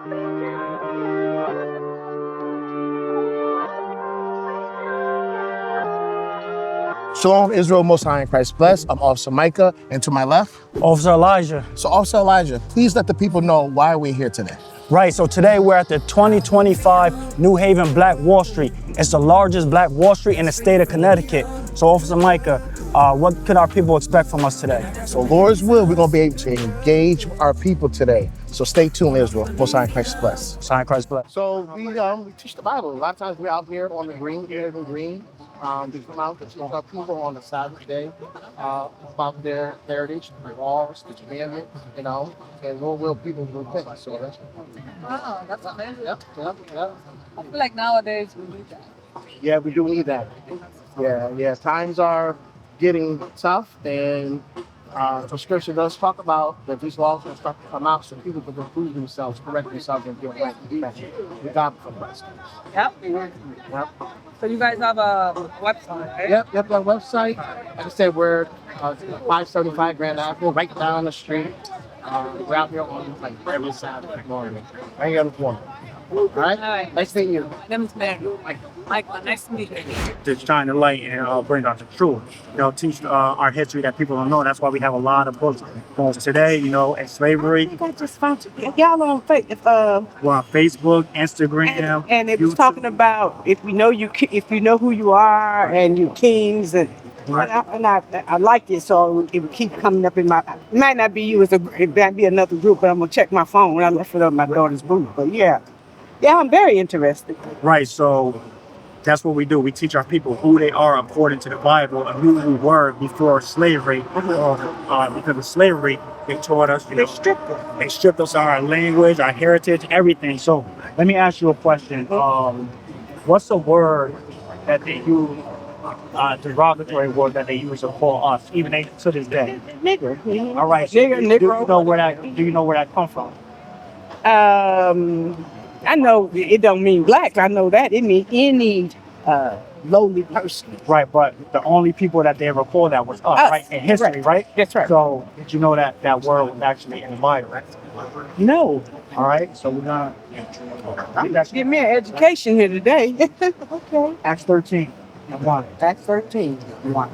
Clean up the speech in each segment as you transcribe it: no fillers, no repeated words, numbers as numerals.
Shalom, Israel, Most High in Christ bless. I'm Officer Micah, and to my left, Officer Elijah. So Officer Elijah, please let the people know why we're here today. Right, so today we're at the 2025 New Haven Black Wall Street. It's the largest Black Wall Street in the state of Connecticut. So Officer Micah, what could our people expect from us today? So Lord's will, we're gonna be able to engage our people today. So stay tuned, Israel, Most High in Christ bless. Most High in Christ bless. So we teach the Bible. A lot of times we're out here on the green, here in the green. We come out to teach our people on the Sabbath day about their heritage, their laws, the commandment, and Lord will people repent. So that's Wow, that's amazing. Yep. I feel like nowadays we need that. Yeah, we do need that. Yeah. Times are getting tough, and so Scripture does talk about that these laws will start to come out so people can improve themselves, correct themselves, and get right with God for the rest. Yep. Yep. So you guys have a website, right? Yep, our website. Like I said, we're 575 Grand Avenue, right down the street. We're out here on like every Saturday morning, right here on the corner. All right. Nice to meet you. My name is Mary. Michael, nice to meet you. To shine the light and bring out the truth. Teach our history that people don't know. That's why we have a lot of books. Today, in slavery. I think I just found you. Y'all on We're on Facebook, Instagram, and it was YouTube. talking about if you know who you are and you're kings and I liked it, so it would keep coming up in my. It might not be you, it might be another group, but I'm gonna check my phone when I left it on my daughter's booth. But yeah, I'm very interested. Right, so that's what we do. We teach our people who they are according to the Bible and who we were before slavery. Because of slavery, they taught us, They stripped it. they stripped us of our language, our heritage, everything. So let me ask you a question. What's the word that they use, derogatory word that they use to call us, even to this day? Nigger. All right, so Nigger, do you know where that come from? I know it don't mean black. I know that it means any lowly person. Right, but the only people that they ever called that was us, right? In history, right? That's right. So did you know that that word was actually in the Bible? No. All right, so we're gonna Give me an education here today. Okay. Acts 13 and 1. Acts 13. 1.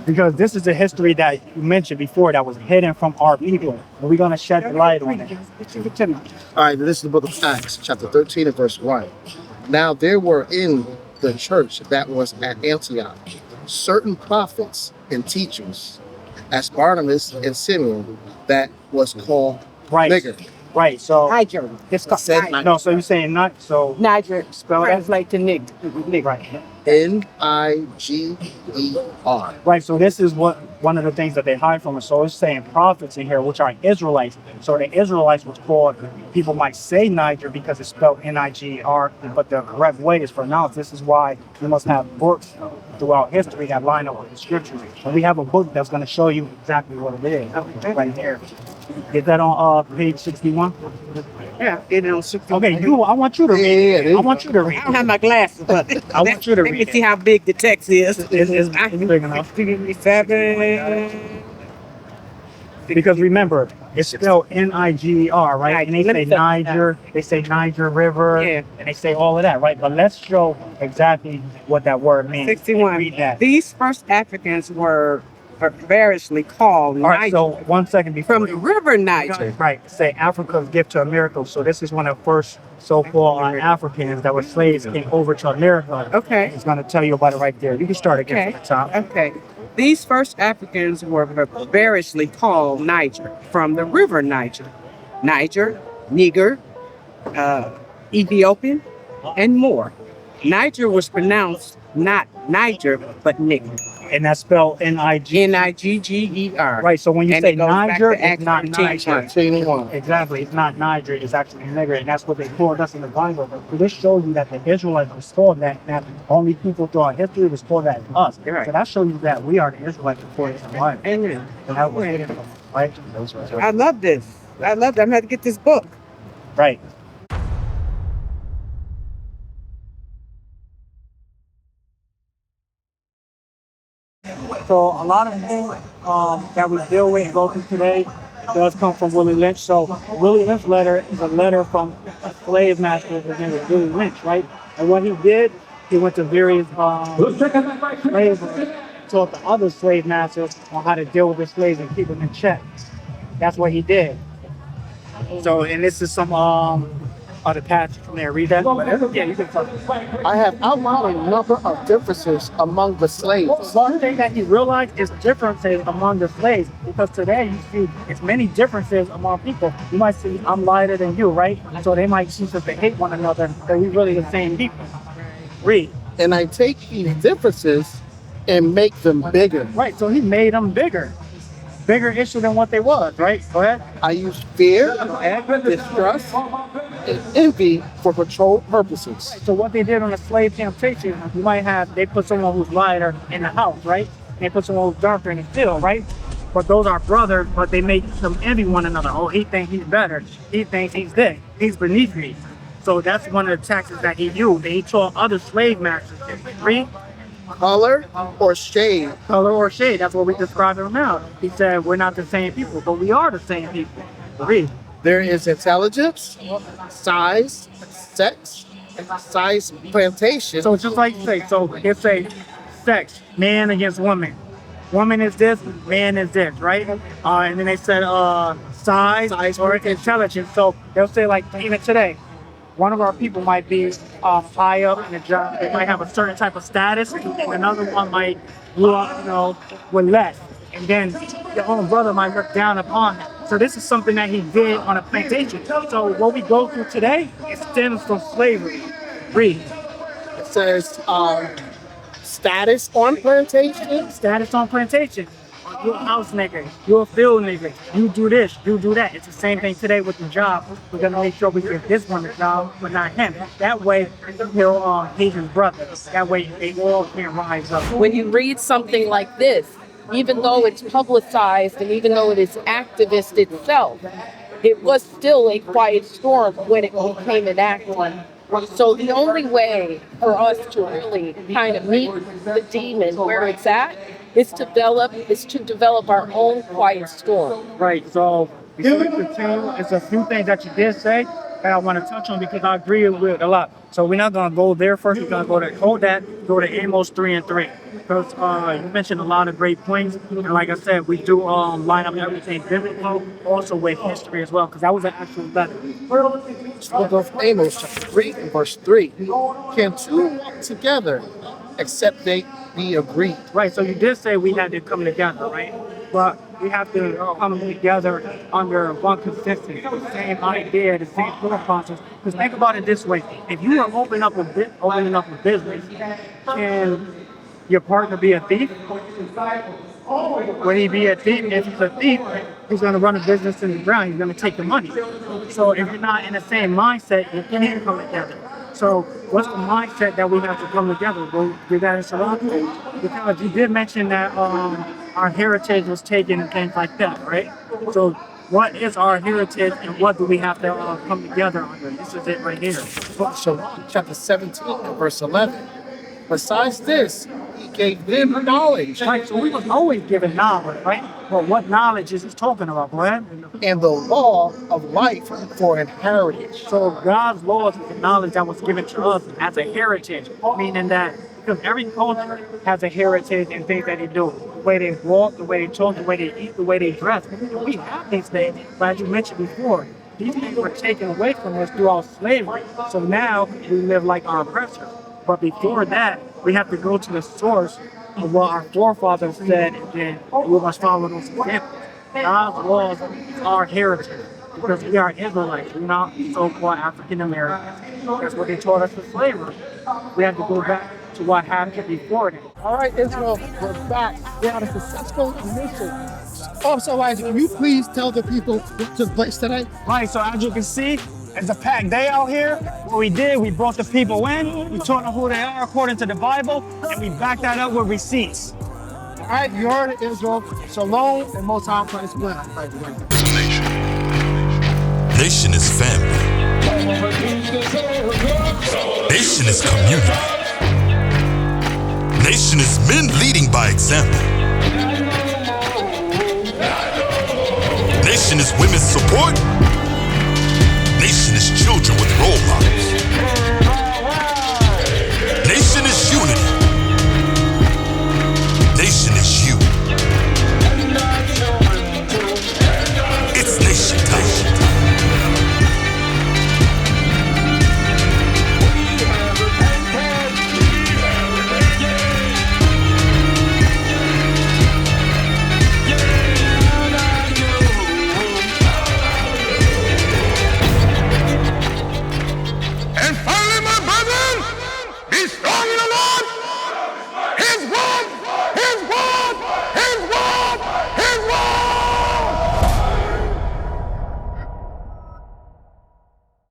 Because this is a history that you mentioned before that was hidden from our people. And we're gonna shed the light on it. All right, this is the book of Acts, chapter 13 and verse 1. Now there were in the church that was at Antioch certain prophets and teachers, as Barnabas and Simeon, that was called Niger. Right, so Niger. It's called Niger. no, so you're saying not so Niger. Translate to Nick. right. Niger. Right, so this is one of the things that they hide from us. So it's saying prophets in here, which are Israelites. So the Israelites was called, people might say Niger because it's spelled Niger, but the correct way is pronounced. This is why we must have books throughout history that line up with the scriptures. And we have a book that's going to show you exactly what it is right here. Is that on page 61? Yeah, it on 61. Okay, I want you to read it. I want you to read I don't have my glasses, but I want you to let read me it. see how big the text is. It's big enough. 7. Because remember, it's spelled Niger, right? And they say Niger, they say Niger River, Yeah. and they say all of that, right? But let's show exactly what that word means. 61. Read that. These first Africans were variously called All right, Niger so 1 second before. from the river Niger. Right, say Africa's gift to America. So this is when the first so-called Africans that were slaves came over to America. Okay. It's going to tell you about it right there. You can start again Okay. from the top. Okay. These first Africans were variously called Niger from the river Niger. Niger, Niger, Ethiopian, and more. Niger was pronounced not Niger, but Niger. And that's spelled N-I-G. Nigger. Right, so when you And say it goes back Niger, to Acts it's not 13. Niger. 13:1. Exactly, it's not Niger, it's actually nigger, and that's what they called us in the Bible. So this shows you that the Israelites was called that, and that only people throughout history was called that us. Right. So that shows you that we are the Israelites before it's the Bible. Amen. And that was hidden from us, right? I love this. I love that. I'm going to get this book. Right. So a lot of things that we deal with and go through today does come from Willie Lynch. So Willie Lynch's letter is a letter from a slave master. His name is Willie Lynch, right? And what he did, he went to various slaves, taught the other slave masters on how to deal with the slaves and keep them in check. That's what he did. So, and this is some other passage from there. Read that. Yeah, you can talk. I have outlined a number of differences among the slaves. One thing that he realized is differences among the slaves, because today you see it's many differences among people. You might see I'm lighter than you, right? So they might choose us to hate one another, but we really the same people. Read. And I take these differences and make them bigger. Right, so he made them bigger. Bigger issue than what they was, right? Go ahead. I use fear, distrust, and envy for controlled purposes. So what they did on a slave plantation, you might have, they put someone who's lighter in the house, right? They put someone who's darker in the field, right? But those are brothers, but they make them envy one another. Oh, he thinks he's better. He thinks he's this. He's beneath me. So that's one of the tactics that he used. He taught other slave masters. Read. Color or shade. Color or shade. That's what we describe him now. He said we're not the same people, but we are the same people. Read. There is intelligence, size, sex, size, plantation. So just like you say, so it's a sex, man against woman. Woman is this, man is this, right? And then they said size or intelligence. So they'll say like even today, one of our people might be high up in a job. They might have a certain type of status, and another one might grow up, with less. And then your own brother might look down upon him. So this is something that he did on a plantation. So what we go through today, it stems from slavery. Read. It says status on plantation. Status on plantation. You're a house nigga, you're a field nigga, you do this, you do that. It's the same thing today with the job. We're gonna make sure we give this one the job, but not him. That way he'll hate his brother. That way they all can rise up. When you read something like this, even though it's publicized and even though it is activist itself, it was still a quiet storm when it became enacted. So the only way for us to really kind of meet the demon where it's at is to develop our own quiet storm. Right, so before we continue, it's a few things that you did say that I want to touch on because I agree with a lot. So we're not going to go there first. We're going to go to Amos 3:3. Because you mentioned a lot of great points. And like I said, we do line up everything biblical, also with history as well, because that was an actual letter. Book of Amos, chapter 3, and verse 3. Can two walk together except they be agreed? Right, so you did say we had to come together, right? But we have to come together under one consensus, the same idea, the same thought process. Because think about it this way: if you are opening up a business, can your partner be a thief? Would he be a thief? If he's a thief, he's going to run a business in the ground. He's going to take the money. So if you're not in the same mindset, you can't come together. So what's the mindset that we have to come together? We'll do that in Salah. Because you did mention that our heritage was taken and things like that, right? So what is our heritage and what do we have to come together under? This is it right here. Book of Shalom, chapter 17, and verse 11. Besides this, he gave them knowledge. Right, so we was always given knowledge, right? But what knowledge is he talking about, go ahead? And the law of life for an heritage. So God's laws is the knowledge that was given to us as a heritage, meaning that because every culture has a heritage and things that they do. The way they walk, the way they talk, the way they eat, the way they dress. We have these things, but as you mentioned before, these things were taken away from us throughout slavery. So now we live like our oppressors. But before that, we have to go to the source of what our forefathers said, and then we must follow those examples. God's laws is our heritage because we are Israelites. We're not so-called African Americans. That's what they taught us with slavery. We have to go back to what happened before that. All right, Israel, we're back. We had a successful mission. Also, Isaac, can you please tell the people what took place today? Right, so as you can see, it's a packed day out here. What we did, we brought the people in, we taught them who they are according to the Bible, and we backed that up with receipts. All right, you heard it, Israel. Shalom and Most High Christ bless. Nation is family. Nation is community. Nation is men leading by example. Nation is women's support. Nation is children with role models.